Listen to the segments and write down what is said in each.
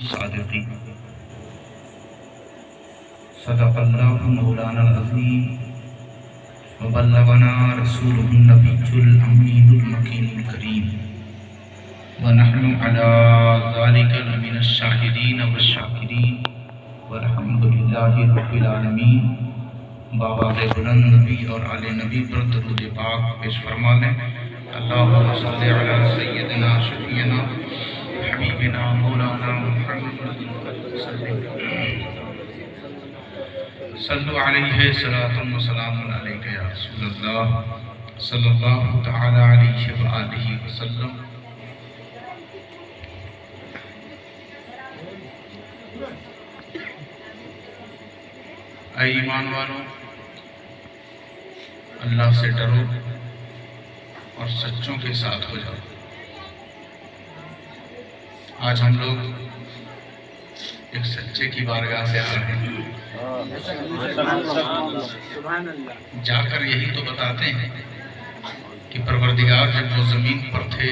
صادقین صدق اللہ مولانا العظیم وبلغنا رسولہ النبی الامین المکین الکریم ونحن علی ذلک لمن الشاہدین والشاکرین والحمد للہ رب العالمین۔ بابا بلند نبی اور آل نبی پر درود پاک پیش فرما لیں۔ اللہم صلی علی سیدنا شفیعنا حبیبنا مولانا محمد وسلم۔ صلو علیہ صلاۃ و سلام علیک یا رسول اللہ صلی اللہ تعالی علیہ وآلہ وسلم۔ اے ایمان والوں، اللہ سے ڈرو اور سچوں کے ساتھ ہو جاؤ۔ آج ہم لوگ ایک سچے کی بارگاہ سے آ رہے ہیں، جا کر یہی تو بتاتے ہیں کہ پروردگار جب وہ زمین پر تھے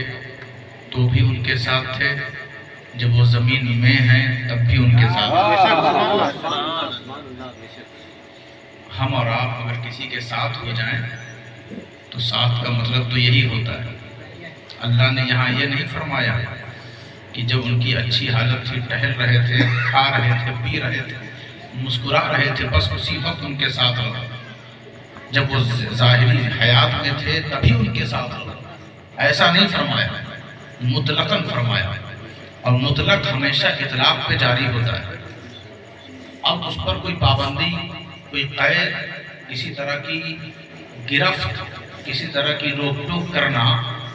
تو بھی ان کے ساتھ تھے، جب وہ زمین میں ہیں تب بھی ان کے ساتھ تھے۔ ہم اور آپ اگر کسی کے ساتھ ہو جائیں تو ساتھ کا مطلب تو یہی ہوتا ہے۔ اللہ نے یہاں یہ نہیں فرمایا کہ جب ان کی اچھی حالت تھی، ٹہل رہے تھے، کھا رہے تھے، پی رہے تھے، مسکرا رہے تھے، بس اسی وقت ان کے ساتھ رہو۔ جب وہ ظاہری حیات میں تھے تبھی ان کے ساتھ رہو، ایسا نہیں فرمایا، مطلقاً فرمایا، اور مطلق ہمیشہ اطلاق پہ جاری ہوتا ہے۔ اب اس پر کوئی پابندی، کوئی قید، کسی طرح کی گرفت، کسی طرح کی روک ٹوک کرنا،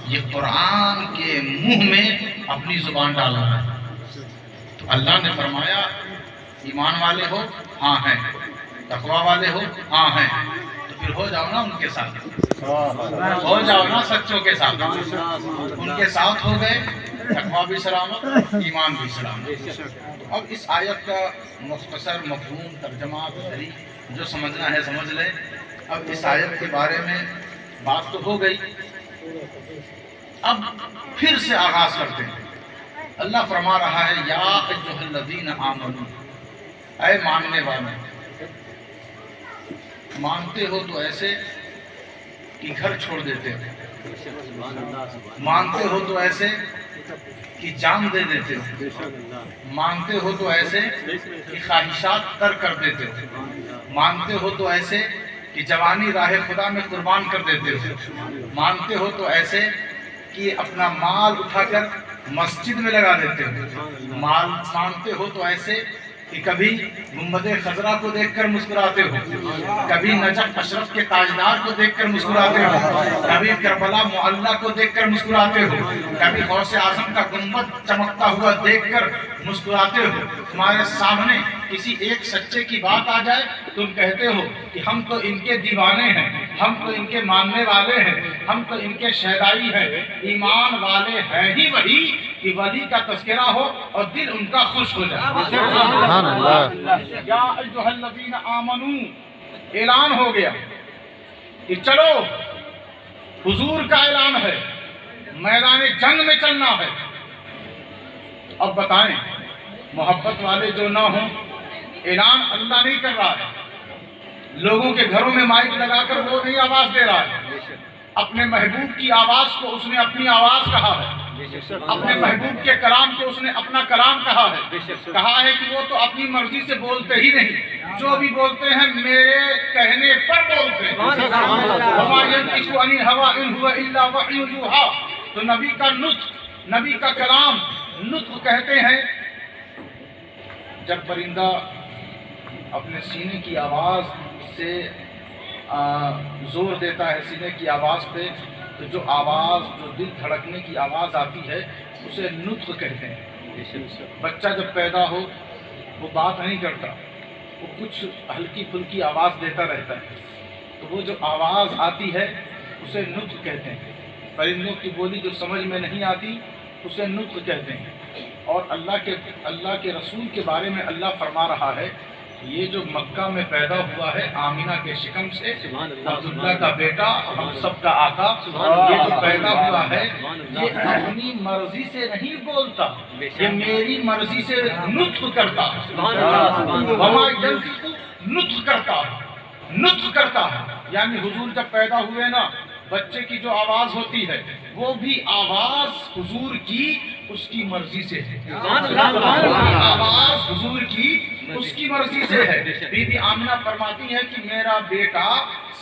یہ قرآن کے منہ میں اپنی زبان ڈالنا ہے۔ تو اللہ نے فرمایا ایمان والے ہو، ہاں ہیں، تقوی والے ہو، ہاں ہیں، تو پھر ہو جاؤ نا ان کے ساتھ، ہو جاؤ نا سچوں کے ساتھ۔ ان کے ساتھ ہو گئے، تقوی بھی سلامت، ایمان بھی سلامت۔ اب اس آیت کا مختصر مفہوم ترجمہ بہتری جو سمجھنا ہے سمجھ لیں۔ اب اس آیت کے بارے میں بات تو ہو گئی، اب پھر سے آغاز کرتے ہیں۔ اللہ فرما رہا ہے یا ایھا الذین آمنوا، اے ماننے والے، مانتے ہو تو ایسے کہ گھر چھوڑ دیتے ہو، مانتے ہو تو ایسے کہ جان دے دیتے ہو، مانتے ہو تو ایسے کہ خواہشات ترک کر دیتے ہو، مانتے ہو تو ایسے کہ جوانی راہ خدا میں قربان کر دیتے ہو، مانتے ہو تو ایسے کہ اپنا مال اٹھا کر مسجد میں لگا دیتے ہو، مانتے ہو تو ایسے کہ کبھی گنبد خضرا کو دیکھ کر مسکراتے ہو، کبھی نجف اشرف کے تاجدار کو دیکھ کر مسکراتے ہو، کبھی کربلا معلیٰ کو دیکھ کر مسکراتے ہو، کبھی غوث اعظم کا گنبد چمکتا ہوا دیکھ کر مسکراتے ہو۔ تمہارے سامنے کسی ایک سچے کی بات آ جائے تم کہتے ہو کہ ہم تو ان کے دیوانے ہیں، ہم تو ان کے ماننے والے ہیں، ہم تو ان کے شہدائی ہیں۔ ایمان والے ہیں ہی وہی کہ ولی کا تذکرہ ہو اور دل ان کا خوش ہو جائے۔ یا ایھا الذین آمنوا، اعلان ہو گیا کہ چلو، حضور کا اعلان ہے، میدان جنگ میں چلنا ہے۔ اب بتائیں، محبت والے جو نہ ہوں، اعلان اللہ نہیں کر رہا ہے، لوگوں کے گھروں میں مائک لگا کر وہ نہیں آواز دے رہا ہے، اپنے محبوب کی آواز کو اس نے اپنی آواز کہا ہے، اپنے محبوب کے کلام کو اس نے اپنا کلام کہا ہے، کہا ہے کہ وہ تو اپنی مرضی سے بولتے ہی نہیں، جو بھی بولتے ہیں میرے کہنے پر بولتے ہیں۔ وَمَا يَنطِقُ عَنِ الْهَوَىٰ إِنْ هُوَ إِلَّا وَحْيٌ يُوحَىٰ۔ تو نبی کا نطق، نبی کا کلام، نطق کہتے ہیں جب پرندہ اپنے سینے کی آواز سے زور دیتا ہے، سینے کی آواز پہ، تو جو آواز، جو دل دھڑکنے کی آواز آتی ہے اسے نطق کہتے ہیں۔ بچہ جب پیدا ہو وہ بات نہیں کرتا، وہ کچھ ہلکی پھلکی آواز دیتا رہتا ہے، تو وہ جو آواز آتی ہے اسے نطق کہتے ہیں۔ پرندوں کی بولی جو سمجھ میں نہیں آتی اسے نطق کہتے ہیں۔ اور اللہ کے رسول کے بارے میں اللہ فرما رہا ہے یہ جو مکہ میں پیدا ہوا ہے آمینہ کے شکم سے، عبداللہ کا بیٹا، ہم سب کا آقا، یہ جو پیدا ہوا ہے یہ اپنی مرضی سے نہیں بولتا، یہ میری مرضی سے نطق کرتا، وما ینطق نطق کرتا ہے، یعنی حضور جب پیدا ہوئے نا، بچے کی جو آواز ہوتی ہے وہ بھی آواز حضور کی اس کی مرضی سے ہے، آواز حضور کی اس کی مرضی سے ہے۔ بی بی آمنہ فرماتی ہے کہ میرا بیٹا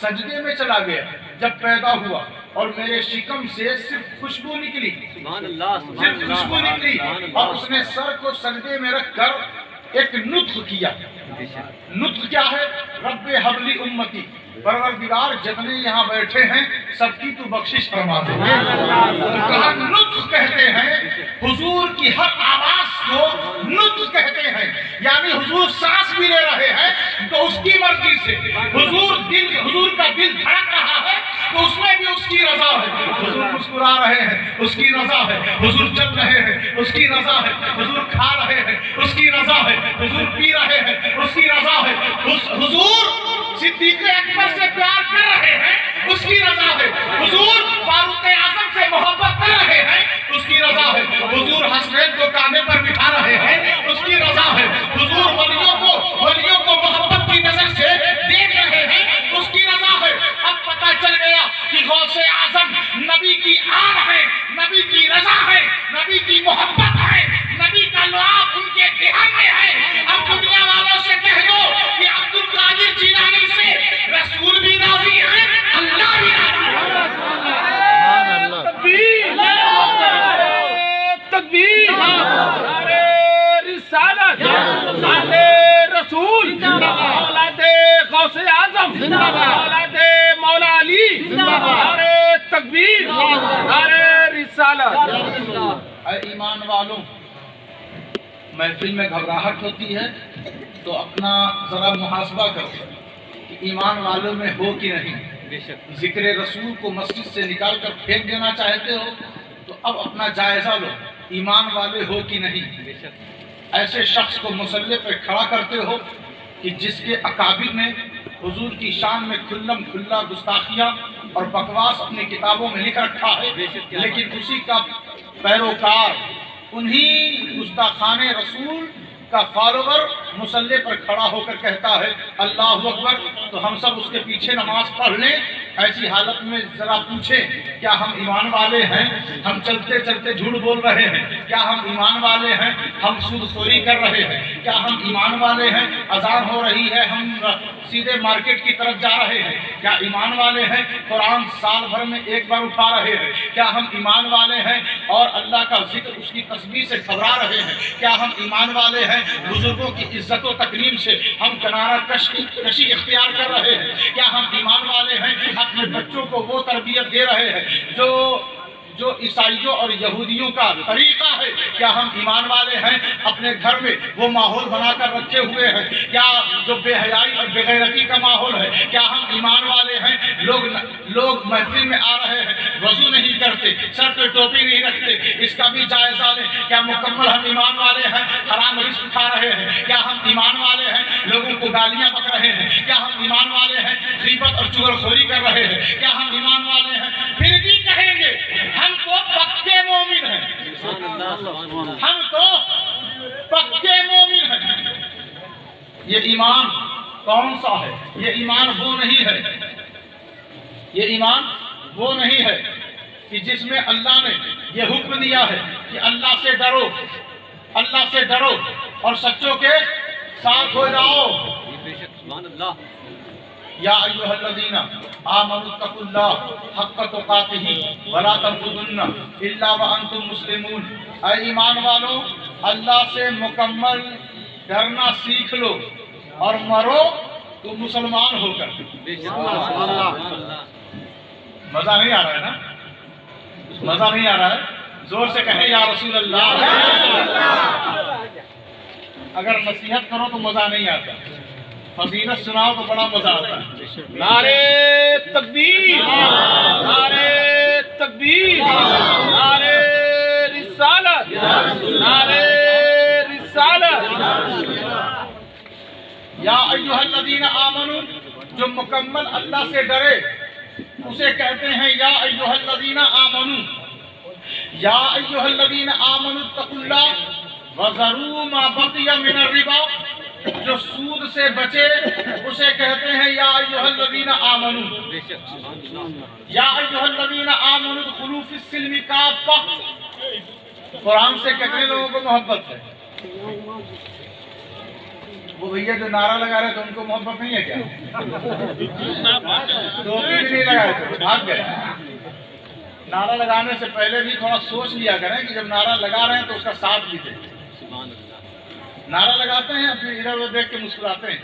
سجدے میں چلا گیا جب پیدا ہوا، اور میرے شکم سے صرف خوشبو نکلی، صرف خوشبو نکلی، اور اس نے سر کو سجدے میں رکھ کر ایک نطق کیا۔ نطق کیا ہے؟ رب حبلی امتی، پروردگار جتنے یہاں بیٹھے ہیں سب کی تو بخشش فرما دے۔ کہا نطق کہتے ہیں، حضور کی ہر آواز کو نطق کہتے ہیں، یعنی حضور سانس بھی لے رہے ہیں تو اس کی مرضی سے، حضور کا دل دھڑک رہا ہے تو اس میں بھی اس کی رضا ہے، حضور مسکرا رہے ہیں اس کی رضا ہے، حضور چل رہے ہیں اس کی رضا ہے، حضور کھا رہے ہیں اس کی رضا ہے، حضور پی رہے ہیں اس کی رضا ہے، حضور صدیق اکبر سے پیار کر رہے ہیں اس کی رضا ہے، حضور فاروق اعظم سے محبت کر رہے ہیں اس کی رضا ہے، حضور حسنین کو کاندھے پر بٹھا رہے ہیں اس کی رضا ہے، حضور ولیوں کو محبت کی نظر سے دیکھ رہے ہیں اس کی رضا ہے۔ اب پتہ چل گیا کہ غوث اعظم نبی کی آن ہے، نبی کی رضا ہے، نبی کی محبت ہے، نبی کا لعاب ان کے دہن میں ہے۔ اب دنیا والوں سے کہہ دو کہ عبد القادر جیلانی سے رسول بھی راضی ہے، اللہ بھی راضی ہے۔ تکبیر، نعرہ رسالت، نعرہ رسول، اولاد غوث اعظم، اولاد مولا علی، نعرہ تکبیر، نعرہ رسالت۔ اے ایمان والوں، محفل میں گھبراہٹ ہوتی ہے تو اپنا ذرا محاسبہ کرو کہ ایمان والوں میں ہو کہ نہیں۔ ذکر رسول کو مسجد سے نکال کر پھینک دینا چاہتے ہو تو اب اپنا جائزہ لو، ایمان والے ہو کہ نہیں۔ ایسے شخص کو مصلی پہ کھڑا کرتے ہو کہ جس کے اکابر نے حضور کی شان میں کھلم کھلا گستاخیاں اور بکواس اپنی کتابوں میں لکھ رکھا ہے، لیکن اسی کا پیروکار، انہی گستاخان رسول کا فالوور مصلی پر کھڑا ہو کر کہتا ہے اللہ اکبر، تو ہم سب اس کے پیچھے نماز پڑھ لیں۔ ایسی حالت میں ذرا پوچھیں کیا ہم ایمان والے ہیں؟ ہم چلتے چلتے جھوٹ بول رہے ہیں؟ کیا ہم ایمان والے ہیں؟ ہم سود خوری کر رہے ہیں؟ کیا ہم ایمان والے ہیں؟ اذان ہو رہی ہے ہم سیدھے مارکیٹ کی طرف جا رہے ہیں؟ کیا ایمان والے ہیں؟ قرآن سال بھر میں ایک بار اٹھا رہے ہیں؟ کیا ہم ایمان والے ہیں؟ اور اللہ کا ذکر اس کی تسبیح سے گھبرا رہے ہیں؟ کیا ہم ایمان والے ہیں؟ بزرگوں کی عزت و تکریم سے ہم کنارہ کشی اختیار کر رہے ہیں؟ کیا ہم ایمان والے ہیں؟ اپنے بچوں کو وہ تربیت دے رہے ہیں جو عیسائیوں اور یہودیوں کا طریقہ ہے؟ کیا ہم ایمان والے ہیں؟ اپنے گھر میں وہ ماحول بنا کر رکھے ہوئے ہیں کیا جو بے حیائی اور بے غیرتی کا ماحول ہے؟ کیا ہم ایمان والے ہیں؟ لوگ محفل میں آ رہے ہیں، وضو نہیں کرتے، سر پہ ٹوپی نہیں رکھتے، اس کا بھی جائزہ لیں۔ کیا مکمل ہم ایمان والے ہیں؟ حرام رزق کھا رہے ہیں؟ کیا ہم ایمان والے ہیں؟ لوگوں کو گالیاں بک رہے ہیں؟ کیا ہم ایمان والے ہیں؟ غیبت اور چغلخوری کر رہے ہیں؟ کیا ہم ایمان والے ہیں؟ پھر بھی کہیں گے ہم تو پکے مومن ہیں، ہم تو پکے مومن ہیں۔ یہ ایمان کون سا ہے؟ یہ ایمان وہ نہیں ہے، یہ ایمان وہ نہیں ہے کہ جس میں اللہ نے یہ حکم دیا ہے کہ اللہ سے ڈرو، اللہ سے ڈرو اور سچوں کے ساتھ ہو جاؤ۔ یا ایھا الذین آمنوا اتقوا اللہ حق تقاتہ ولا تموتن الا وانتم مسلمون۔ اے ایمان والو، اللہ سے مکمل ڈرنا سیکھ لو اور مرو تو مسلمان ہو کر۔ مزہ نہیں آ رہا ہے نا؟ مزہ نہیں آ رہا ہے؟ زور سے کہیں یا رسول اللہ۔ اگر نصیحت کرو تو مزہ نہیں آتا، فضیلت سناؤ تو بڑا مزہ آتا ہے۔ نعرہ تکبیر، نعرہ تکبیر، نعرہ رسالت، نعرہ رسالت۔ یا ایھا الذین آمنو، جو مکمل اللہ سے ڈرے اسے کہتے ہیں یا ایھا الذین آمنو۔ یا ایھا الذین آمنوا اتقوا اللہ وذروا ما بقی من الربا، جو سود سے بچے اسے کہتے ہیں یا ایھا الذین آمنوا۔ یا ایھا الذین آمنوا ادخلوا فی السلم کافہ، قرآن سے کتنے لوگوں کو محبت ہے؟ وہ بھیا جو نعرہ لگا رہے تھے ان کو محبت نہیں ہے کیا؟ ٹوپی بھی نہیں لگائے تھے، بھاگ گئے۔ نعرہ لگانے سے پہلے بھی تھوڑا سوچ لیا کریں کہ جب نعرہ لگا رہے ہیں تو اس کا ساتھ بھی دیں۔ نعرہ لگاتے ہیں پھر ادھر ادھر دیکھ کے مسکراتے ہیں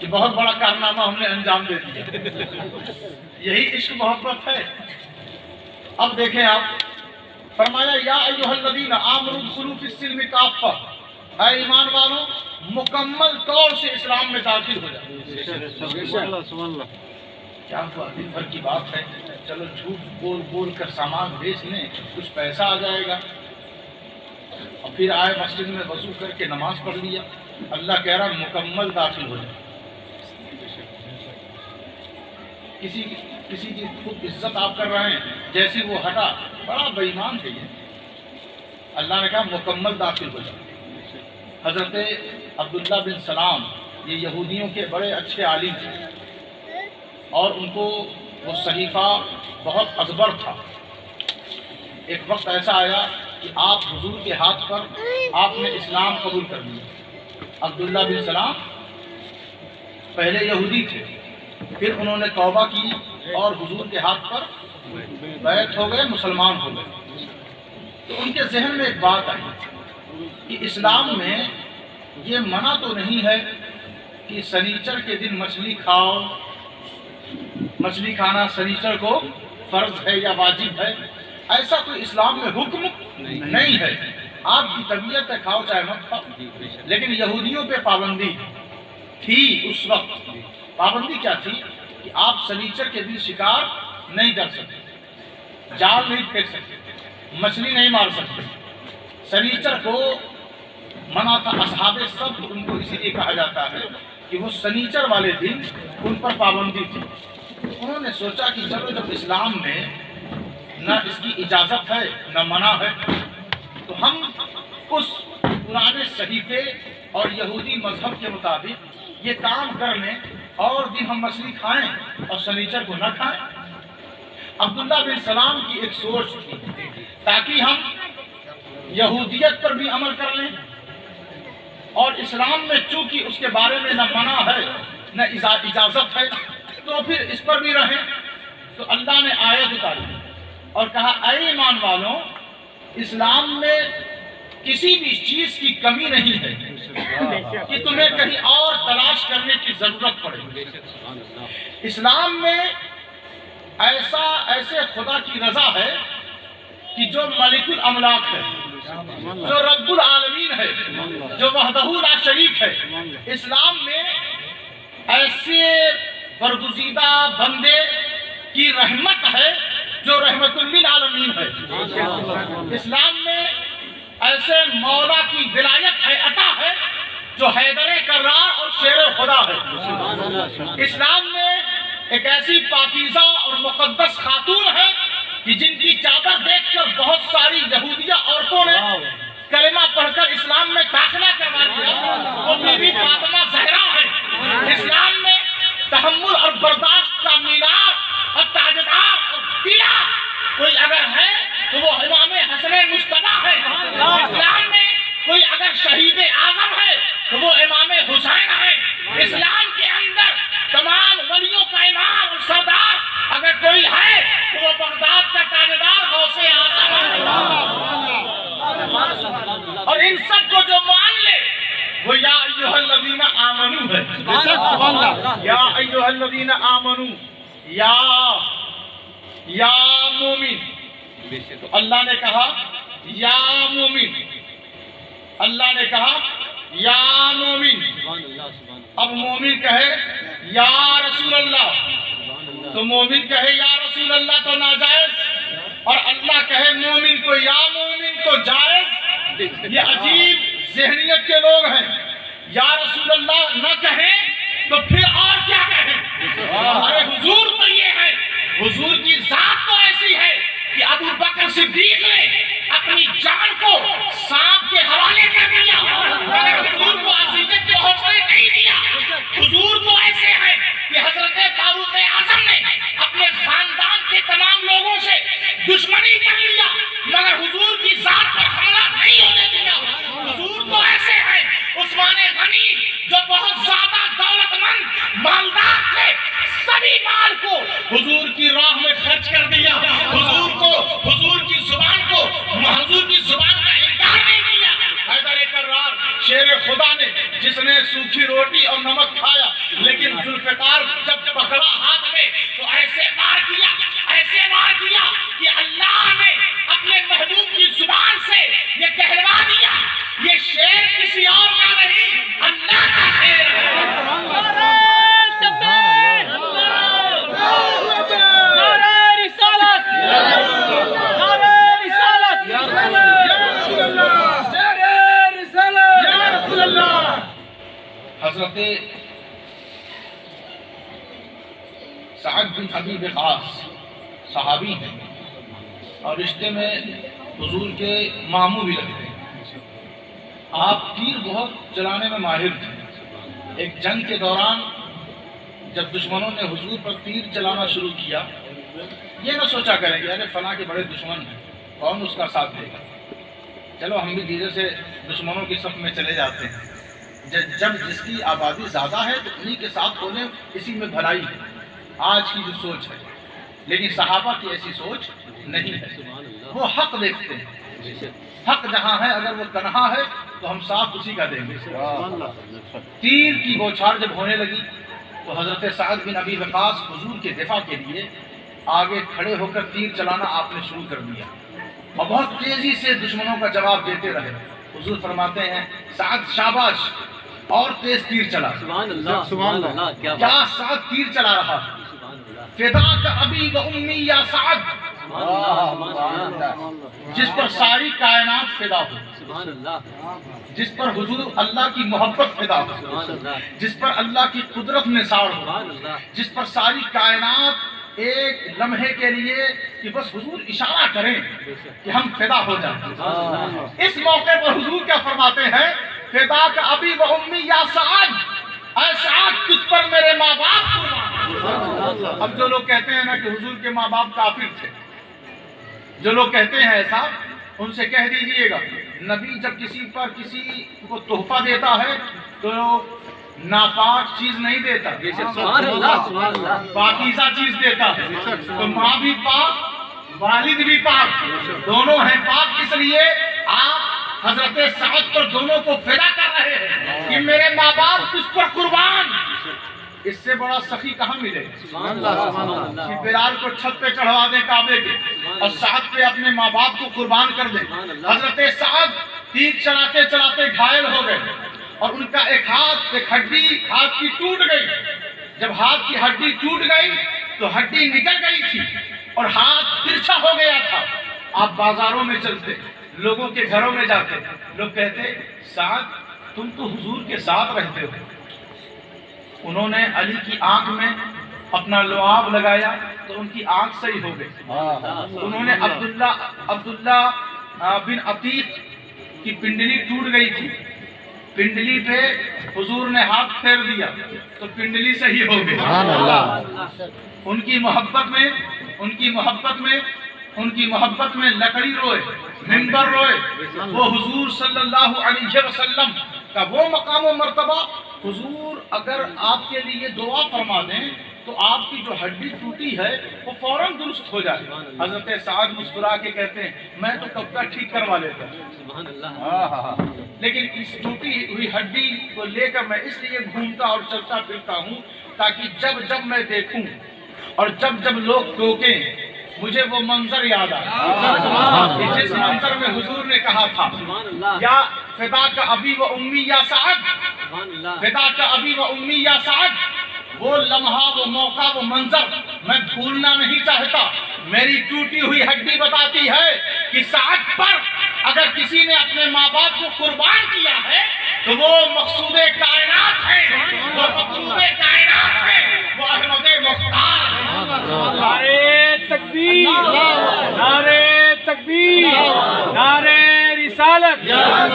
کہ بہت بڑا کارنامہ ہم نے انجام دے دیا۔ یہی عشق محبت ہے۔ اب دیکھیں آپ، فرمایا یا ایھا الذین آمنوا ادخلوا فی السلم کافہ، اے ایمان والوں مکمل طور سے اسلام میں داخل ہو جائے۔ کیا ہوا؟ دن بھر کی بات ہے، چلو جھوٹ بول بول کر سامان بیچ لیں، کچھ پیسہ آ جائے گا، اور پھر آئے مسجد میں وضو کر کے نماز پڑھ لیا۔ اللہ کہہ رہا مکمل داخل ہو جائے۔ کسی کی خود عزت آپ کر رہے ہیں، جیسے وہ ہٹا، بڑا بے ایمان ہے یہ۔ اللہ نے کہا مکمل داخل ہو جائے۔ حضرت عبداللہ بن سلام یہ یہودیوں کے بڑے اچھے عالم تھے، اور ان کو وہ صحیفہ بہت ازبر تھا۔ ایک وقت ایسا آیا کہ آپ حضور کے ہاتھ پر آپ نے اسلام قبول کر لیا۔ عبداللہ بن سلام پہلے یہودی تھے، پھر انہوں نے توبہ کی اور حضور کے ہاتھ پر بیعت ہو گئے، مسلمان ہو گئے۔ تو ان کے ذہن میں ایک بات آئی کہ اسلام میں یہ منع تو نہیں ہے کہ سنیچر کے دن مچھلی کھاؤ، مچھلی کھانا سنیچر کو فرض ہے یا واجب ہے، ایسا کوئی اسلام میں حکم نہیں ہے۔ آپ کی طبیعت ہے، کھاؤ چاہے مت کھاؤ، لیکن یہودیوں پہ پابندی تھی۔ اس وقت پابندی کیا تھی کہ آپ سنیچر کے دن شکار نہیں کر سکتے، جال نہیں پھینک سکتے، مچھلی نہیں مار سکتے۔ سنیچر کو منع تھا۔ اصحاب سبت ان کو اسی لیے کہا جاتا ہے کہ وہ سنیچر والے دن ان پر پابندی تھی۔ انہوں نے سوچا کہ چلو جب اسلام میں نہ اس کی اجازت ہے نہ منع ہے، تو ہم اس پرانے صحیفے اور یہودی مذہب کے مطابق یہ کام کر لیں، اور دن ہم مچھلی کھائیں اور سنیچر کو نہ کھائیں۔ عبداللہ بن سلام کی ایک سوچ تھی تاکہ ہم یہودیت پر بھی عمل کر لیں، اور اسلام میں چونکہ اس کے بارے میں نہ منع ہے نہ اجازت ہے تو پھر اس پر بھی رہیں۔ تو اللہ نے آیت اتاری اور کہا اے ایمان والوں، اسلام میں کسی بھی چیز کی کمی نہیں ہے کہ تمہیں کہیں اور تلاش کرنے کی ضرورت پڑے۔ اسلام میں ایسے خدا کی رضا ہے کہ جو ملک الاملاک ہے، جو رب العالمین ہے، جو وحدہ لا شریک ہے۔ اسلام میں ایسے برگزیدہ بندے کی رحمت ہے جو رحمت للعالمین ہے۔ اسلام میں ایسے مولا کی ولایت ہے، عطا ہے، جو حیدر کرار اور شیر خدا ہے۔ اسلام میں ایک ایسی پاکیزہ اور مقدس خاتون ہے کہ جن کی چادر دیکھ کر بہت ساری یہودیہ عورتوں نے کلمہ پڑھ کر اسلام میں داخلہ کروا دیا، وہ بی بی فاطمہ زہرا ہے۔ اسلام میں تحمل اور برداشت کا مینار اور تاجدار اور پیلا کوئی اگر ہے تو وہ امام حسن مجتبیٰ ہے۔ اسلام میں کوئی اگر شہید اعظم ہے تو وہ امام حسین ہے۔ اسلام کے اندر تمام ولیوں کا امام اور سردار اگر کوئی ہے تو وہ بغداد کا تاجدار غوث اعظم ہے۔ اور ان سب کو جو مان لے وہ یا ایھا الذین آمنو ہے۔ یا ایھا الذین آمنو، یا مومن۔ تو اللہ نے کہا یا مومن، اللہ نے کہا یا مومن۔ اب مومن کہے یا رسول اللہ، تو مومن کہے یا رسول اللہ تو ناجائز، اور اللہ کہے مومن کو یا مومن تو جائز۔ یہ عجیب ذہنیت کے لوگ ہیں۔ یا رسول اللہ نہ کہیں تو پھر اور کیا کہیں؟ ارے حضور تو یہ ہے، حضور کی ذات تو ایسی ہے کہ ابو بکر صدیق نے اپنی جان کو سانپ کے حوالے کر دیا مگر حضور کو عزیزت کے حوصلے نہیں دیا۔ حضور تو ایسے ہیں کہ حضرت فاروق اعظم نے اپنے خاندان کے تمام لوگوں سے دشمنی کر لیا مگر حضور کی ذات پر حملہ نہیں ہونے دیا۔ حضور تو ایسے ہیں عثمان غنی جو بہت زیادہ دولت مند مالدار تھے، سبھی مال کو حضور کی راہ میں خرچ کر دیا، حضور کی زبان کا انکار نہیں کیا۔ حیدر کرار شیر خدا نے جس نے سوکھی روٹی اور نمک کھایا لیکن ذوالفقار جب پکڑا ہاتھ میں تو ایسے وار کیا کہ اللہ نے اپنے محبوب کی زبان سے یہ کہلوا دیا یہ شیر کسی اور کا نہیں، اللہ کا شیر ہے۔ حضرت سعد بن ابی وقاص صحابی ہیں اور رشتے میں حضور کے ماموں بھی لگتے ہیں۔ آپ تیر بہت چلانے میں ماہر تھے۔ ایک جنگ کے دوران جب دشمنوں نے حضور پر تیر چلانا شروع کیا، یہ نہ سوچا کریں کہ ارے فلاں کے بڑے دشمن ہیں، کون اس کا ساتھ دے گا، چلو ہم بھی دھیرے سے دشمنوں کی صف میں چلے جاتے ہیں۔ جب جس کی آبادی زیادہ ہے تو انہی کے ساتھ ہونے اسی میں بھلائی ہے، آج کی جو سوچ ہے۔ لیکن صحابہ کی ایسی سوچ نہیں ہے، وہ حق دیکھتے ہیں، حق جہاں ہے اگر وہ تنہا ہے تو ہم ساتھ اسی کا دیں گے۔ تیر کی بوچھار جب ہونے لگی تو حضرت سعد بن ابی وقاص حضور کے دفاع کے لیے آگے کھڑے ہو کر تیر چلانا آپ نے شروع کر دیا اور بہت تیزی سے دشمنوں کا جواب دیتے رہے۔ حضور فرماتے ہیں سعد شاباش، اور تیز تیر چلا۔ سبحان اللہ، سبحان اللہ، کیا سعد تیر چلا رہا؟ فداک ابی و امی یا سعد، جس پر ساری کائنات فدا ہو، سبحان اللہ، جس پر حضور اللہ کی محبت فدا ہو، سبحان اللہ، جس پر اللہ کی قدرت نثار ہو، سبحان اللہ، جس پر ساری کائنات ایک لمحے کے لیے کہ بس حضور اشارہ کریں کہ ہم فدا ہو جائیں۔ اس موقع پر حضور کیا فرماتے ہیں؟ فداک ابی و امی یا سعد، اے سعد تجھ پر میرے ماں باپ قربان۔ اب جو لوگ کہتے ہیں نا کہ حضور کے ماں باپ کافر تھے، جو لوگ کہتے ہیں ایسا، ان سے کہہ دیجئے گا نبی جب کسی کو تحفہ دیتا ہے تو ناپاک چیز نہیں دیتا، سبحان اللہ، سبحان اللہ، پاکیزہ چیز دیتا ہے۔ تو ماں بھی پاک، والد بھی پاک، دونوں ہیں پاک، اس لیے آپ حضرت سعد پر دونوں کو فدا کر رہے ہیں کہ میرے ماں باپ تجھ پر قربان۔ اس سے بڑا سخی کہاں ملے سبحان اللہ، سبحان اللہ، کہ بلال کو چھت پہ چڑھوا دیں کعبے کے اور سعد پہ اپنے ماں باپ کو قربان کر دیں۔ حضرت سعد تیر چلاتے چلاتے گھائل ہو گئے اور ان کا ایک ہڈی ہاتھ کی ٹوٹ گئی۔ جب ہاتھ کی ہڈی ٹوٹ گئی تو ہڈی نکل گئی تھی اور ہاتھ ترچھا ہو گیا تھا۔ آپ بازاروں میں چلتے، لوگوں کے گھروں میں جاتے، لوگ کہتے سعد تم تو حضور کے ساتھ رہتے ہو۔ انہوں نے علی کی آنکھ میں اپنا لعاب لگایا تو ان کی آنکھ صحیح ہو گئی۔ انہوں نے عبداللہ بن عتیق کی پنڈلی ٹوٹ گئی تھی، پنڈلی پہ حضور نے ہاتھ پھیر دیا تو پنڈلی صحیح ہو گئی۔ ان کی محبت میں لکڑی روئے، منبر روئے، وہ حضور صلی اللہ علیہ وسلم کا وہ مقام و مرتبہ۔ حضور اگر آپ کے لیے دعا فرما دیں تو آپ کی جو ہڈی ٹوٹی ہے وہ فوراً درست ہو جائے۔ حضرت سعد مسکرا کے کہتے ہیں میں تو کب کا ٹھیک کروا لیتا، سبحان اللہ، لیکن اس ٹوٹی ہوئی ہڈی کو لے کر میں اس لیے گھومتا اور چلتا پھرتا ہوں تاکہ جب میں دیکھوں اور جب لوگ ٹوکیں مجھے وہ منظر یاد آئے جس منظر میں حضور نے کہا تھا یا فداک ابی و امی یا سعد، فداک ابی و امی یا سعد۔ وہ لمحہ، وہ موقع، وہ منظر میں بھولنا نہیں چاہتا۔ میری ٹوٹی ہوئی ہڈی بتاتی ہے کہ سعد پر اگر کسی نے اپنے ماں باپ کو قربان کیا ہے تو تو وہ مقصود کائنات ہے، وہ مطلوب کائنات ہے، وہ احمد مختار ہے۔ نعرے تکبیر، نعرے تکبیر، نعرے رسالت،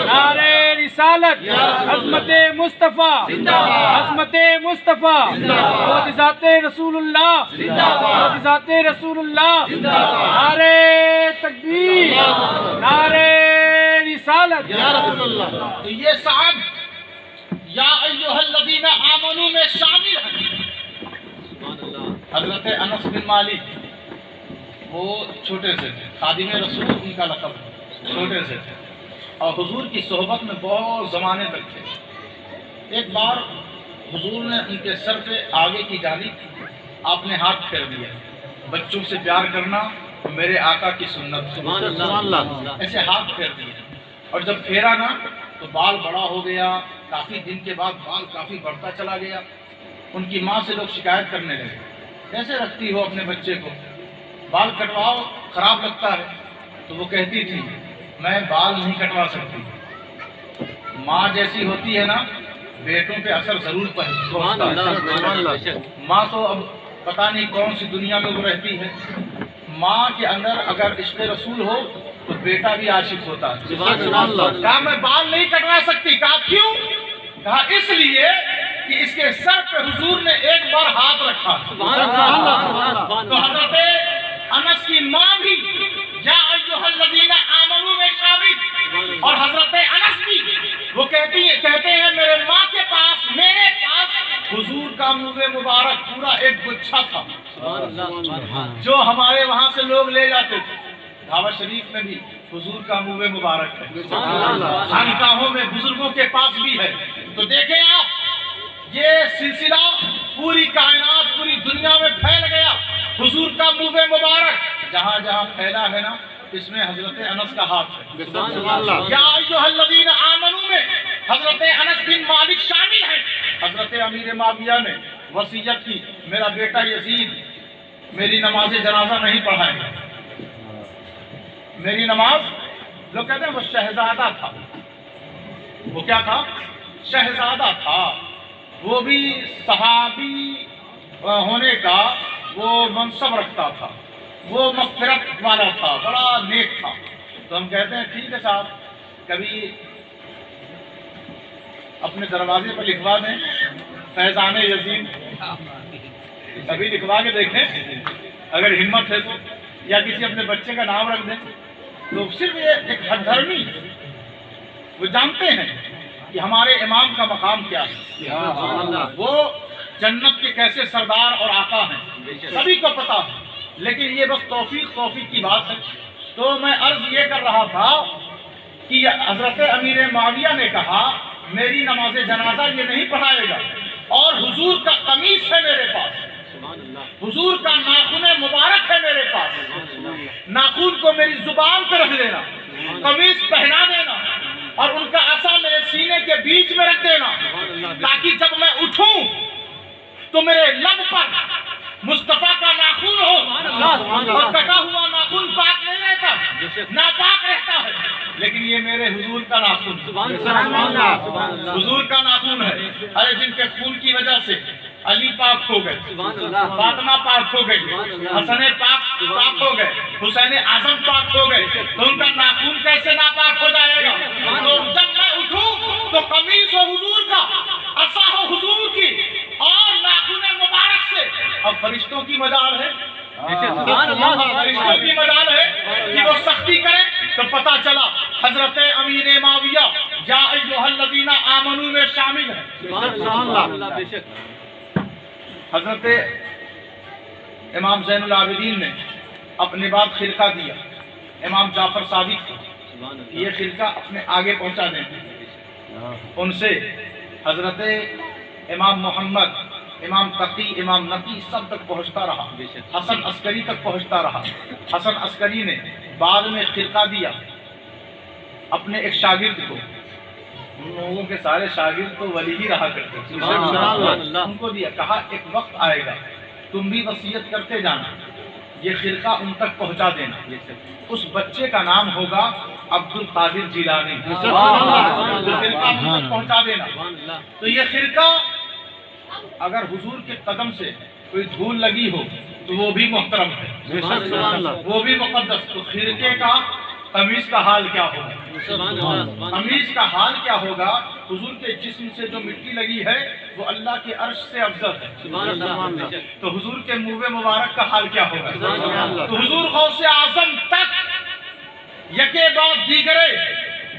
نعرے رسالت، عظمت مصطفیٰ، عظمت مصطفیٰ، معجزات رسول اللہ، معجزات رسول اللہ، نعرے تکبیر، نعرے رسالت۔ تو یہ صاحب یا ایھا الذین آمنوا میں شامل ہیں۔ حضرت انس بن مالک وہ چھوٹے سے تھے، خادم رسول ان کا لقب ہے، چھوٹے سے تھے اور حضور کی صحبت میں بہت زمانے تک تھے۔ ایک بار حضور نے ان کے سر پہ آگے کی جانب آپ نے ہاتھ پھیر دیا۔ بچوں سے پیار کرنا میرے آقا کی سنت، سبحان اللہ، ایسے ہاتھ پھیر دیا اور جب پھیرا نا تو بال بڑا ہو گیا، کافی دن کے بعد بال کافی بڑھتا چلا گیا۔ ان کی ماں سے لوگ شکایت کرنے لگے، کیسے رکھتی ہو اپنے بچے کو، بال کٹواؤ خراب لگتا ہے۔ تو وہ کہتی تھی میں بال نہیں کٹوا سکتی، ماں جیسی ہوتی ہے نا بیٹوں پہ اثر ضرور سبحان پہنچتا اللہ، ہے۔ سبحان اللہ، بے شک۔ ماں تو اب پتہ نہیں کون سی دنیا میں وہ رہتی ہے۔ ماں کے اندر اگر عشق رسول ہو تو بیٹا بھی عاشق ہوتا ہے۔ سبحان اللہ، کہا میں بال نہیں کٹوا سکتی، کہا کیوں؟ کہا اس لیے کہ اس کے سر پہ حضور نے ایک بار ہاتھ رکھا۔ سبحان اللہ، سبحان تو اللہ، حضرت انس کی ماں بھی یا ایھا الذین آمنوا میں شامل، اور حضرت انس بھی وہ کہتے ہیں میرے ماں کے پاس، میرے پاس حضور کا منہ مبارک پورا ایک گچھا تھا سبحان اللہ، سبحان اللہ، جو ہمارے وہاں سے لوگ لے جاتے تھے۔ دعوت شریف میں بھی حضور کا منہ مبارک ہے، خانقاہوں میں بزرگوں کے پاس بھی ہے۔ تو دیکھیں آپ یہ سلسلہ پوری کائنات پوری دنیا میں پھیل گیا، حضور کا منہ مبارک جہاں جہاں پھیلا ہے نا اس میں حضرت انس کا ہاتھ ہے۔ یا ایھا الذین آمنوا میں حضرت انس بن مالک شامل ہیں۔ حضرت امیر معاویہ نے وصیت کی میرا بیٹا یزید میری نماز جنازہ نہیں پڑھائے گا، میری نماز، لوگ کہتے ہیں وہ شہزادہ تھا، وہ کیا تھا؟ شہزادہ تھا، وہ بھی صحابی ہونے کا وہ منصب رکھتا تھا، وہ مغفرت والا تھا، بڑا نیک تھا۔ تو ہم کہتے ہیں ٹھیک ہے صاحب کبھی اپنے دروازے پر لکھوا دیں فیضان یزید، کبھی لکھوا کے دیکھیں اگر ہمت ہے تو، یا کسی اپنے بچے کا نام رکھ دیں۔ تو صرف یہ ایک حد دھرمی وہ جانتے ہیں کہ ہمارے امام کا مقام کیا ہے، وہ جنت کے کیسے سردار اور آقا ہیں، سبھی کو پتا ہے، لیکن یہ بس توفیق کی بات ہے۔ تو میں عرض یہ کر رہا تھا کہ حضرت امیر معاویہ نے کہا میری نماز جنازہ یہ نہیں پڑھائے گا، اور حضور کا قمیص ہے میرے پاس، حضور کا ناخن مبارک ہے میرے پاس، ناخن کو میری زبان پہ رکھ دینا، قمیص پہنا دینا، اور ان کا عصا میرے سینے کے بیچ میں رکھ دینا، تاکہ جب میں اٹھوں تو میرے لب پر مصطفیٰ کا ناخن ہو، اور کٹا ہوا ناخن پاک نہیں رہتا، ناپاک رہتا ہے، لیکن یہ میرے حضور کا ناخن، حضور کا ناخن ہے۔ ارے جن کے خون کی وجہ سے علی پاک ہو گئے، فاطمہ پاک ہو گئی، حسن پاک ہو گئے، حسین اعظم پاک ہو گئے، تو ان کا ناخن کیسے ناپاک ہو جائے گا؟ تو جب میں اٹھوں تو قمیص ہو حضور کا، عصا ہو حضور کی، اور ناخن مبارک سے۔ اب فرشتوں کی مجال ہے، فرشتوں کی مجال ہے کہ وہ سختی کریں، تو پتہ چلا حضرت امیر معاویہ یا ایھا الذین آمنوا میں شامل ہیں۔ حضرت امام زین العابدین نے اپنے بعد خرقہ دیا امام جعفر صادق کو، یہ خرقہ اپنے آگے پہنچا دیں، ان سے حضرت امام محمد، امام تقی، امام نقی سب تک پہنچتا رہا، حسن عسکری تک پہنچتا رہا۔ حسن عسکری نے بعد میں خرقہ دیا اپنے ایک شاگرد کو، ان لوگوں کے سارے شاگرد تو ولی ہی رہا کرتے تھے، ان کو دیا، کہا ایک وقت آئے گا تم بھی وصیت کرتے جانا، یہ خرقہ ان تک پہنچا دینا، اس بچے کا نام ہوگا عبد القادر جیلانی وہ فرقہ ہم تک پہنچا دینا. تو یہ فرقہ اگر حضور کے قدم سے کوئی دھول لگی ہو تو وہ بھی محترم ہے, وہ بھی مقدس. تو فرقے کا قمیص کا حال کیا ہوگا, قمیص کا حال کیا ہوگا؟ حضور کے جسم سے جو مٹی لگی ہے وہ اللہ کے عرش سے افضل ہے. تو حضور کے منہ مبارک کا حال کیا ہوگا؟ تو حضور غوث اعظم تک یکے بعد دیگرے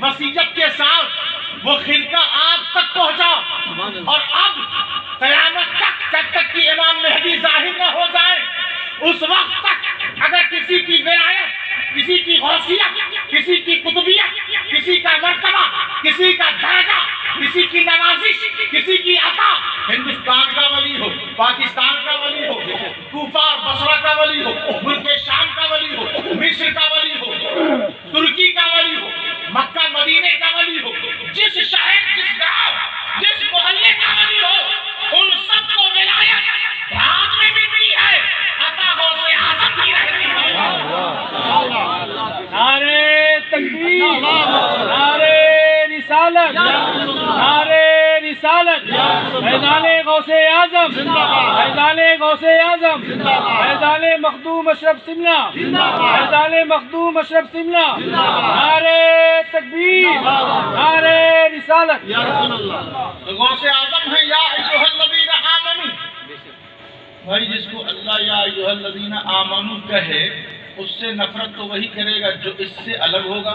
وصیت کے ساتھ وہ خرقہ آپ تک پہنچا, اور اب قیامت تک جب تک کہ امام مہدی ظاہر نہ ہو جائے اس وقت تک اگر کسی کی ولایت, کسی کی غوثیت, کسی کی قطبیت, کسی کا مرتبہ, کسی کا درجہ, کسی کی نوازش, کسی کی عطا, ہندوستان کا ولی ہو, پاکستان کا ولی ہو, کوفہ اور بصرہ کا ولی ہو, ملک شام کا ولی ہو, مصر کا ولی ہو, ترکی کا ولی ہو, مکہ مدینے کا ولی ہو, جس شہر, جس گاؤں, جس محلے کا ولی ہو, ان سب کو ولایت بھارت میں بھی ملی ہے, عطا غوث اعظم کی رہتی ہے. نعرے تکبیر, نعرے رسالت, نعرے رسالت, فیضان غوث اعظم, فیضان غوث اعظم, فیضان مخدوم اشرف سملہ, فیضان مخدوم اشرف سملہ, نعرے تکبیر, نعرے رسالت. غوث اعظم ہے یا ایھا الذین آمنوا. بھائی جس کو اللہ یا ایھا الذین آمنوا کہے اس سے نفرت تو وہی کرے گا جو اس سے الگ ہوگا,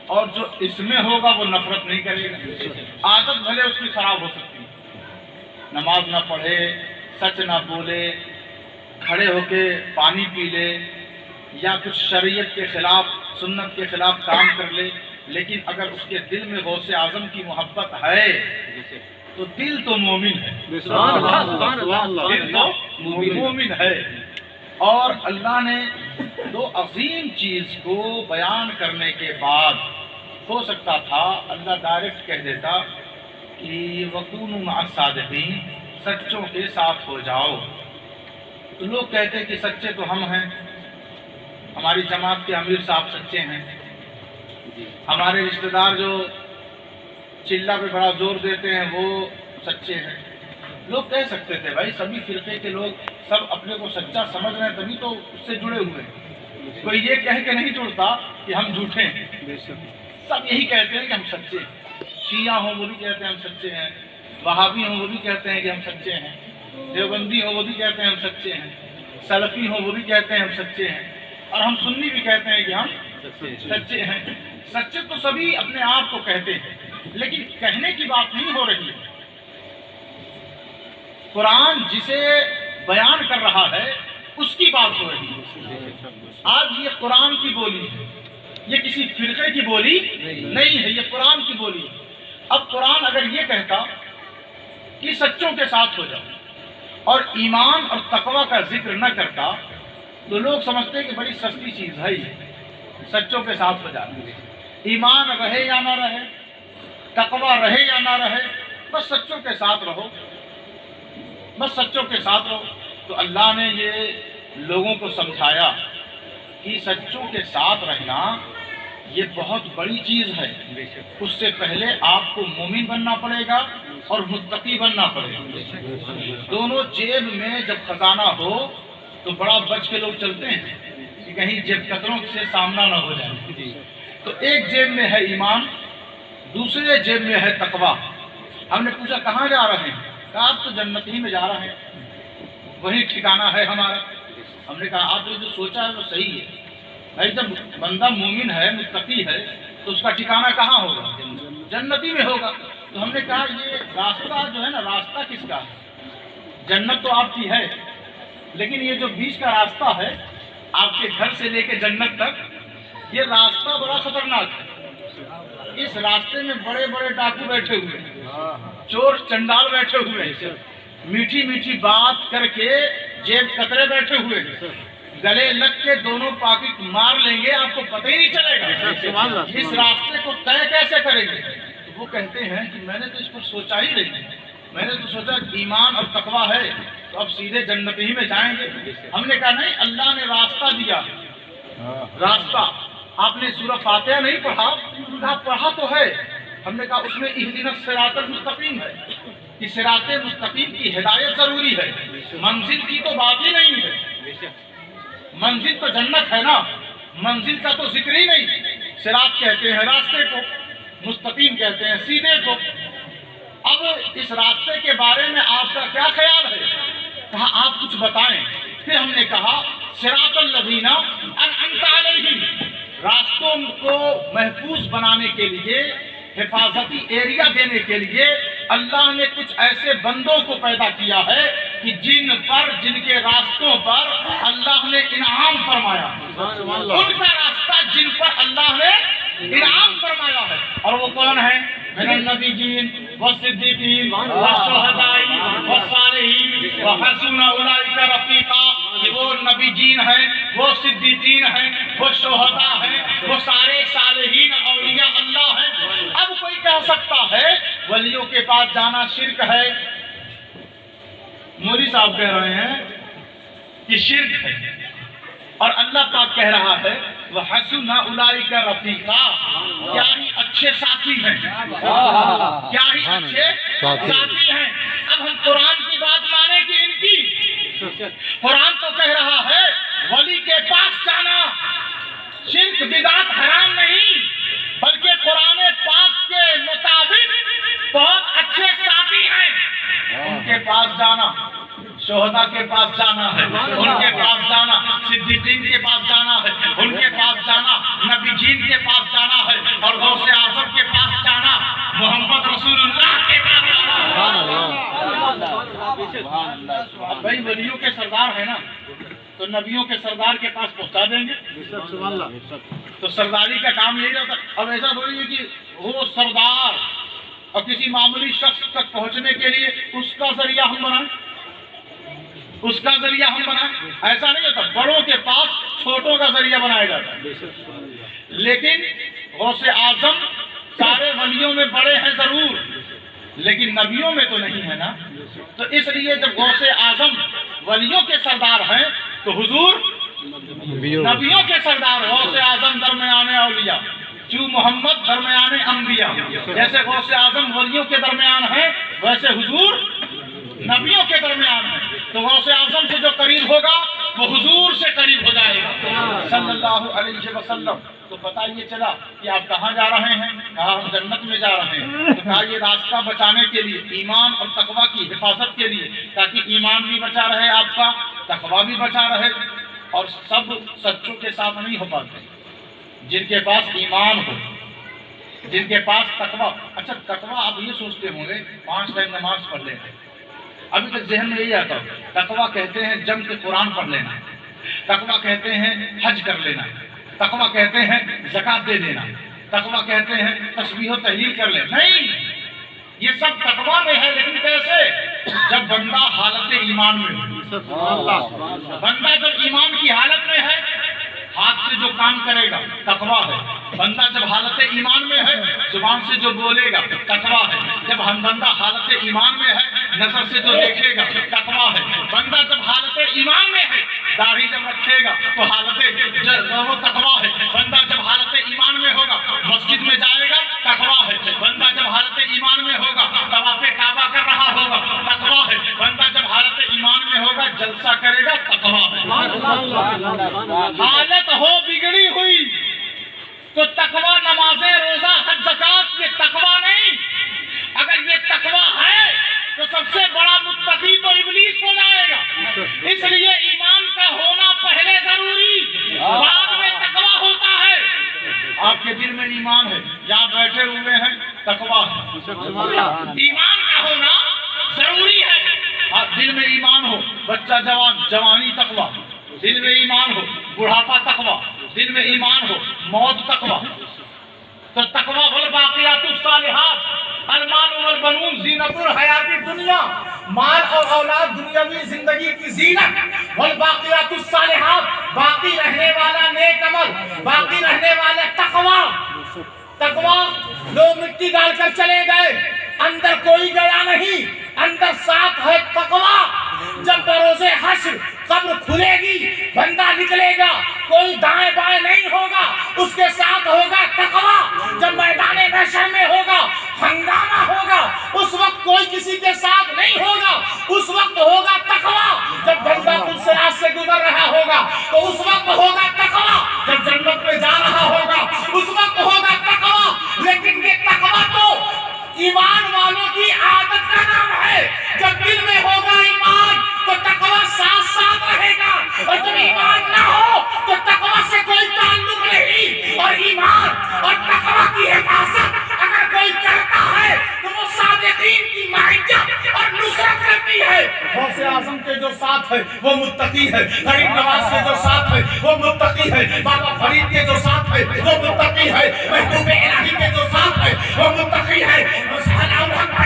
اور جو اس میں ہوگا وہ نفرت نہیں کرے گا. عادت بھلے اس کی خراب ہو سکتی ہے, نماز نہ پڑھے, سچ نہ بولے, کھڑے ہو کے پانی پی لے, یا کچھ شریعت کے خلاف, سنت کے خلاف کام کر لے, لیکن اگر اس کے دل میں غوث اعظم کی محبت ہے تو دل تو مومن ہے, دل تو مومن ہے. اور اللہ نے دو عظیم چیز کو بیان کرنے کے بعد ہو سکتا تھا اللہ ڈائریکٹ کہہ دیتا کہ وَكُونُوا مَعَ الصَّادِقِينَ, سچوں کے ساتھ ہو جاؤ. تو لوگ کہتے ہیں کہ سچے تو ہم ہیں, ہماری جماعت کے امیر صاحب سچے ہیں, ہمارے رشتہ دار جو چلہ پہ بڑا زور دیتے ہیں وہ سچے ہیں. لوگ کہہ سکتے تھے بھائی سبھی فرقے کے لوگ سب اپنے کو سچا سمجھ رہے ہیں تبھی تو اس سے جڑے ہوئے ہیں. کوئی یہ کہہ کے نہیں جڑتا کہ ہم جھوٹے ہیں, سب یہی کہتے ہیں کہ ہم سچے ہیں. شیعہ ہوں وہ بھی کہتے ہیں ہم سچے ہیں, وہابی ہوں وہ بھی کہتے ہیں کہ ہم سچے ہیں, دیوبندی ہوں وہ بھی کہتے ہیں ہم سچے ہیں, سلفی ہوں وہ بھی کہتے ہیں ہم سچے ہیں, اور ہم سنی بھی کہتے ہیں کہ ہم سچے ہیں. سچے تو سبھی اپنے آپ کو کہتے ہیں, لیکن کہنے کی بات نہیں ہو رہی ہے. قرآن جسے بیان کر رہا ہے اس کی بات ہو رہی ہے. آج یہ قرآن کی بولی ہے, یہ کسی فرقے کی بولی نہیں ہے, یہ قرآن کی بولی ہے. اب قرآن اگر یہ کہتا کہ سچوں کے ساتھ ہو جاؤ اور ایمان اور تقوی کا ذکر نہ کرتا تو لوگ سمجھتے کہ بڑی سستی چیز ہے یہ, سچوں کے ساتھ ہو جانا. ایمان رہے یا نہ رہے, تقوی رہے یا نہ رہے, بس سچوں کے ساتھ رہو, بس سچوں کے ساتھ رہو. تو اللہ نے یہ لوگوں کو سمجھایا کہ سچوں کے ساتھ رہنا یہ بہت بڑی چیز ہے. اس سے پہلے آپ کو مومن بننا پڑے گا اور متقی بننا پڑے گا. دونوں جیب میں جب خزانہ ہو تو بڑا بچ کے لوگ چلتے ہیں کہ کہیں جیب کتروں سے سامنا نہ ہو جائے. تو ایک جیب میں ہے ایمان, دوسرے جیب میں ہے تقوی. ہم نے پوچھا کہاں جا رہے ہیں؟ کہا آپ تو جنت ہی میں جا رہے ہیں, وہی ٹھکانہ ہے ہمارا. ہم نے کہا آپ نے جو سوچا ہے وہ صحیح ہے. بھائی جب بندہ مومن ہے, متقی ہے, تو اس کا ٹھکانہ کہاں ہوگا؟ جنت ہی میں ہوگا. تو ہم نے کہا یہ راستہ جو ہے نا, راستہ کس کا ہے؟ جنت تو آپ کی ہے, لیکن یہ جو بیچ کا راستہ ہے آپ کے گھر سے لے کے جنت تک, یہ راستہ بڑا خطرناک ہے. اس راستے میں بڑے بڑے ڈاکو بیٹھے ہوئے ہیں, چور چنڈال بیٹھے ہوئے ہیں, میٹھی میٹھی بات کر کے جیب کترے بیٹھے ہوئے ہیں, گلے لگ کے دونوں پاکٹ مار لیں گے, آپ کو پتہ ہی نہیں چلے گا. اس راستے کو طے کیسے کریں گے؟ تو وہ کہتے ہیں کہ میں نے تو اس پر سوچا ہی نہیں, میں نے تو سوچا ایمان اور تقویٰ ہے تو اب سیدھے جنت ہی میں جائیں گے. ہم نے کہا نہیں, اللہ نے راستہ دیا, راستہ. آپ نے سورہ فاتحہ نہیں پڑھا؟ کہا پڑھا تو ہے. ہم نے کہا اس میں اہدنا الصراط المستقیم ہے کہ صراط مستقیم کی ہدایت ضروری ہے، منزل کی تو بات ہی نہیں ہے. منزل تو جنت ہے نا، منزل کا تو ذکر ہی نہیں. صراط کہتے ہیں راستے کو، مستقیم کہتے ہیں سیدھے کو. اب اس راستے کے بارے میں آپ کا کیا خیال ہے؟ کہا آپ کچھ بتائیں. پھر ہم نے کہا صراط الذین انعمت علیہم، راستوں کو محفوظ بنانے کے لیے، حفاظتی ایریا دینے کے لیے اللہ نے کچھ ایسے بندوں کو پیدا کیا ہے کہ جن کے راستوں پر اللہ نے انعام فرمایا، ان کا راستہ جن پر اللہ نے انعام فرمایا ہے. اور وہ کون ہے؟ من النبیین والصدیقین والشہداء والصالحین وحسن اولئک رفیقا. کہ وہ نبی جین ہیں، وہ صدیقین ہیں، وہ شہداء ہیں، وہ سارے صالحین اولیاء اللہ ہیں. اب کوئی کہہ سکتا ہے ولیوں کے پاس جانا شرک ہے. مولوی صاحب کہہ رہے ہیں کہ شرک ہے، اور اللہ پاک کہہ رہا ہے وَحَسُنَ أُولَئِكَ رَفِيقًا، کیا ہی اچھے ساتھی ہیں، کیا ہی اچھے ساتھی ہیں. اب ہم قرآن کی بات مانیں کہ ان کی؟ قرآن تو کہہ رہا ہے ولی کے پاس جانا شرک بدعت حرام نہیں، بلکہ قرآن پاک کے مطابق بہت اچھے ساتھی ہیں. ان کے پاس جانا، شہداء کے پاس جانا ہے، ان کے پاس جانا صدیقین کے پاس جانا ہے، ان کے پاس جانا نبی جین کے پاس جانا ہے، اور غوث اعظم کے پاس جانا محمد رسول اللہ کے پاس جانا. بھائی ولیوں کے سردار ہیں نا، تو نبیوں کے سردار کے پاس پہنچا دیں گے. تو سرداری کا کام یہی رہتا. اب ایسا تھوڑی ہے کہ وہ سردار اور کسی معمولی شخص تک پہنچنے کے لیے اس کا ذریعہ ہم بنائیں، اس کا ذریعہ ہم بنائیں. ایسا نہیں ہوتا. بڑوں کے پاس چھوٹوں کا ذریعہ بنایا جاتا ہے. لیکن غوث اعظم سارے ولیوں میں بڑے ہیں ضرور، لیکن نبیوں میں تو نہیں ہے نا. تو اس لیے جب غوث اعظم ولیوں کے سردار ہیں تو حضور نبیوں کے سردار. غوث اعظم درمیان اولیاء، جو محمد درمیان انبیاء. جیسے غوث اعظم ولیوں کے درمیان ہیں، ویسے حضور نبیوں کے درمیان ہیں. تو غوث اعظم سے جو قریب ہوگا وہ حضور سے قریب ہو جائے گا صلی اللہ علیہ وسلم. تو پتہ یہ چلا کہ آپ کہاں جا رہے ہیں؟ کہا ہم جنت میں جا رہے ہیں. تو کہا یہ راستہ بچانے کے لیے، ایمان اور تقوی کی حفاظت کے لیے، تاکہ ایمان بھی بچا رہے آپ کا، تقوی بھی بچا رہے. اور سب سچوں کے ساتھ نہیں ہو پاتے. جن کے پاس ایمان ہو، جن کے پاس تقوی. اچھا تقوی آپ یہ سوچتے ہوں گے 5 ٹائم نماز پڑھ لینا. ابھی تک ذہن میں یہی آتا ہے. تقوی کہتے ہیں جم کے قرآن پڑھ لینا، تقوی کہتے ہیں حج کر لینا، تقوی کہتے ہیں زکات دے دینا، تقوی کہتے ہیں تسبیح و تحلیل کر لینا. نہیں، یہ سب تقوی میں ہے. لیکن کیسے؟ جب بندہ حالت ایمان میں ہو. بندہ جب ایمان کی حالت میں ہے، ہاتھ سے جو کام کرے گا تقوی ہے. بندہ جب حالت ایمان میں ہے، زبان سے جو بولے گا تقوی ہے. جب ہم بندہ حالت ایمان میں ہے، نظر سے جو دیکھے گا تقوی ہے. بندہ جب حالت ایمان میں ہے، داڑھی جب رکھے گا تو حالت وہ تقوی ہے. بندہ جب حالت ایمان میں ہوگا، مسجد میں جائے گا تقوی ہے. بندہ جب حالت ایمان میں ہوگا، طواف کعبہ کر رہا ہوگا تقوی ہے. بندہ جب حالت ایمان میں ہوگا، جلسہ کرے گا تقوی ہے. حالت ہو بگڑی ہوئی تو تقوی، نمازیں، روزہ، حج، زکات، یہ تقوی نہیں. اگر یہ تقوی ہے تو سب سے بڑا متقی تو ابلیس ہو جائے گا. اس لیے ایمان کا ہونا پہلے ضروری، بعد میں تقوی ہوتا ہے. آپ کے دل میں ایمان ہے، جہاں بیٹھے ہوئے ہیں تقوی ہے. ایمان کا ہونا ضروری ہے. دل میں ایمان ہو، بچہ جوان، جوانی تقوی. دل میں ایمان ہو، بڑھاپا تقوی. دل میں ایمان ہو، موت تقوی. تو تقوی والباقیات الصالحات المال والبنون زینت الحیات الدنیا، مال اور اولاد دنیاوی زندگی کی زینت. والباقیات الصالحات باقی رہنے والا نیک عمل، باقی رہنے والا تقوی. تقوی لوگ مٹی ڈال کر چلے گئے، اندر کوئی گیا نہیں، اندر ساتھ ہے تقویٰ۔ جب بروز حشر قبر کھلے گی، بندہ نکلے گا، کوئی دائیں بائیں نہیں ہوگا، اس کے ساتھ ہوگا تقویٰ۔ جب میدان محشر میں ہوگا، ہنگامہ ہوگا، اس وقت کوئی کسی کے ساتھ نہیں ہوگا، اس وقت ہوگا تقویٰ۔ جب بندہ پلسرات سے گزر رہا ہوگا تو اس وقت ہوگا تقویٰ۔ جب جنت میں جا رہا ہوگا اس وقت ہوگا تقویٰ۔ لیکن یہ تقویٰ تو ایمان والوں کی عادت کا نام ہے۔ جب دل میں ہوگا ایمان تو تقویٰ ساتھ ساتھ رہے گا، اور جب ایمان نہ ہو تو تقویٰ سے کوئی تعلق نہیں۔ اور ایمان اور تقویٰ کی حفاظت اگر کوئی کرتا ہے تو وہ صادقین کی معیت اور نصرت کرتی ہے۔ غوث اعظم کے جو ساتھ ہے وہ متقی ہے، غریب نواز کے جو ساتھ ہے وہ متقی ہے، بابا فرید کے جو ساتھ ہے وہ متقی ہے، محبوب الہی کے جو ساتھ ہے وہ متقی ہے،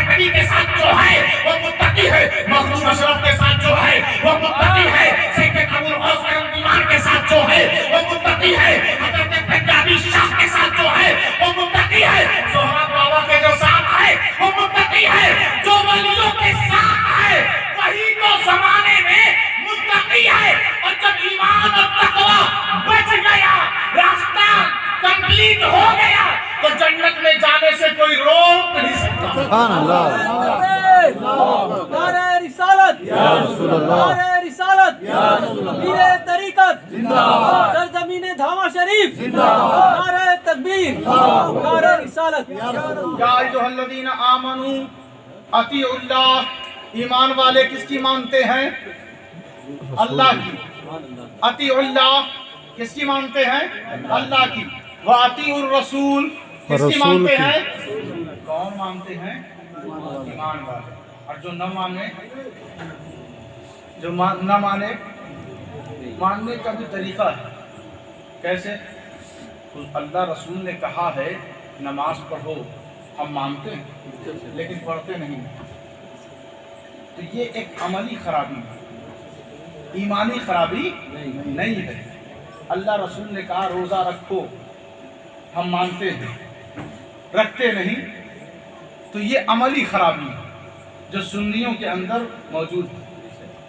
نبی کے ساتھ جو ہے وہ متقی ہے، مخدوم اشرف کے ساتھ جو ہے وہ متقی ہے، سید ابو الغوث کرم کے ساتھ جو ہے وہ متقی ہے، حضرت پنجابی شاہ کے ساتھ جو ہے وہ متقی ہے، سہراب بابا کے جو ساتھ ہے وہ متقی ہے۔ جو ولیوں کے ساتھ ہے وہی تو زمانے میں متقی ہے۔ اور جب ایمان اور تقویٰ بچ گیا، راستہ کمپلیٹ ہو گیا، تو جنت میں جانے سے کوئی روک نہیں سکتا۔ سبحان اللہ۔ نعرہ رسالت یا رسول اللہ، نعرہ رسالت یا رسول اللہ، پیر طریقت زندہ باد، سرزمین دھاما شریف زندہ باد، نعرہ تکبیر، نعرہ رسالت یا رسول اللہ۔ یا ایھا الذین آمنوا اطیعوا اللہ، ایمان والے کس کی مانتے ہیں؟ اللہ کی۔ اطیعوا اللہ کس کی مانتے ہیں؟ اللہ کی۔ واطیعوا الرسول کس کی مانتے ہیں؟ کون مانتے ہیں؟ ایمان والے۔ اور جو نہ مانے، جو نہ مانے، ماننے کا بھی طریقہ ہے۔ کیسے؟ اللہ رسول نے کہا ہے نماز پڑھو، ہم مانتے ہیں لیکن پڑھتے نہیں، تو یہ ایک عملی خرابی ہے، ایمانی خرابی نہیں ہے۔ اللہ رسول نے کہا روزہ رکھو، ہم مانتے ہیں رکھتے نہیں، تو یہ عملی خرابی ہے جو سنیوں کے اندر موجود ہے۔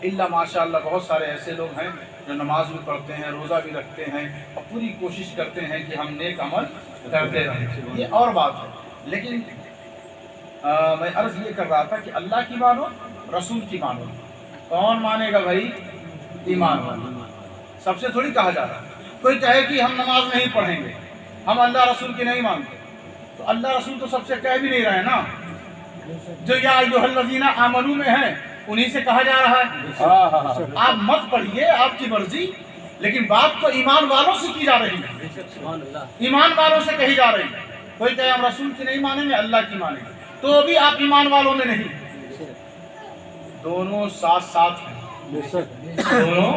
اللہ ماشاءاللہ بہت سارے ایسے لوگ ہیں جو نماز بھی پڑھتے ہیں، روزہ بھی رکھتے ہیں، اور پوری کوشش کرتے ہیں کہ ہم نیک عمل کرتے رہیں، یہ اور بات ہے۔ لیکن میں عرض یہ کر رہا تھا کہ اللہ کی مانو، رسول کی مانو۔ کون مانے گا بھائی؟ ایمان والا۔ سب سے تھوڑی کہا جا رہا ہے کوئی کہے کہ ہم نماز نہیں پڑھیں گے، ہم اللہ رسول کی نہیں مانتے، تو اللہ رسول تو سب سے کہہ بھی نہیں رہے نا، جو یا ایھا الذین آمنوا میں ہیں انہی سے کہا جا رہا ہے۔ آپ مت پڑھیے، آپ کی مرضی، لیکن بات تو ایمان والوں سے کی جا رہی ہے، ایمان والوں سے کہی جا رہی ہے۔ کوئی کہے ہم رسول کی نہیں مانیں گے، اللہ کی مانیں گے، تو بھی آپ ایمان والوں میں نہیں۔ دونوں ساتھ ساتھ ہیں، دونوں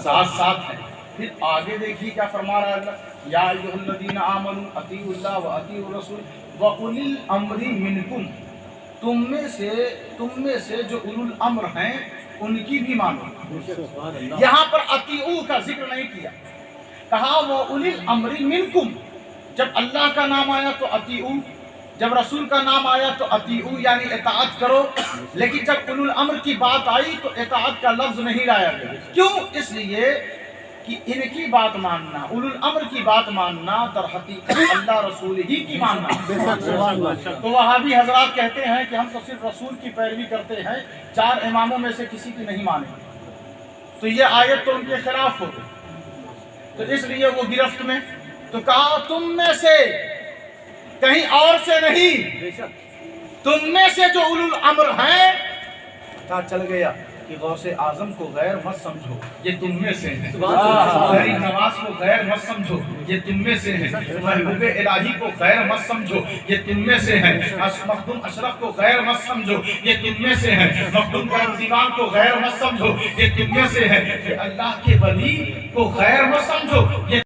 ساتھ ساتھ ہیں۔ پھر آگے دیکھیے کیا فرما رہا ہے اللہ، یا ایھا الذین آمنوا اطیعوا اللہ واطیعوا الرسول واولی الامر منکم، تم میں سے جو اولو الامر ہیں ان کی بھی مانو۔ یہاں پر اطیعوا کا ذکر نہیں کیا، کہا وہ اولی الامر منکم۔ جب اللہ کا نام آیا تو اطیعوا، جب رسول کا نام آیا تو اطیعوا یعنی اطاعت کرو، لیکن جب اولو الامر کی بات آئی تو اطاعت کا لفظ نہیں لایا گیا۔ کیوں؟ اس لیے کہ ان کی بات ماننا، اولو الامر کی بات ماننا در حقیقت اللہ رسول ہی کی ماننا۔ تو وہابی حضرات کہتے ہیں کہ ہم تو صرف رسول کی پیروی کرتے ہیں، 4 اماموں میں سے کسی کی نہیں مانیں، تو یہ آیت تو ان کے خلاف ہو گئی، تو اس لیے وہ گرفت میں۔ تو کہا تم میں سے، کہیں اور سے نہیں، تم میں سے جو اولو الامر ہیں، پتہ چل گیا کہ غوث اعظم کو غیر مت سمجھو، یہ تم میں سے ہے، غریب نواز کو غیر مت سمجھو، یہ تم میں سے ہے، محبوب الہی کو غیر مت سمجھو، یہ تم میں سے ہے، مخدوم اشرف کو غیر مت سمجھو، یہ تم میں سے ہے، مخدوم کرم دیوان کو غیر مت سمجھو، یہ تم میں سے ہے، کہ اللہ کے ولی کو غیر مت سمجھو، یہ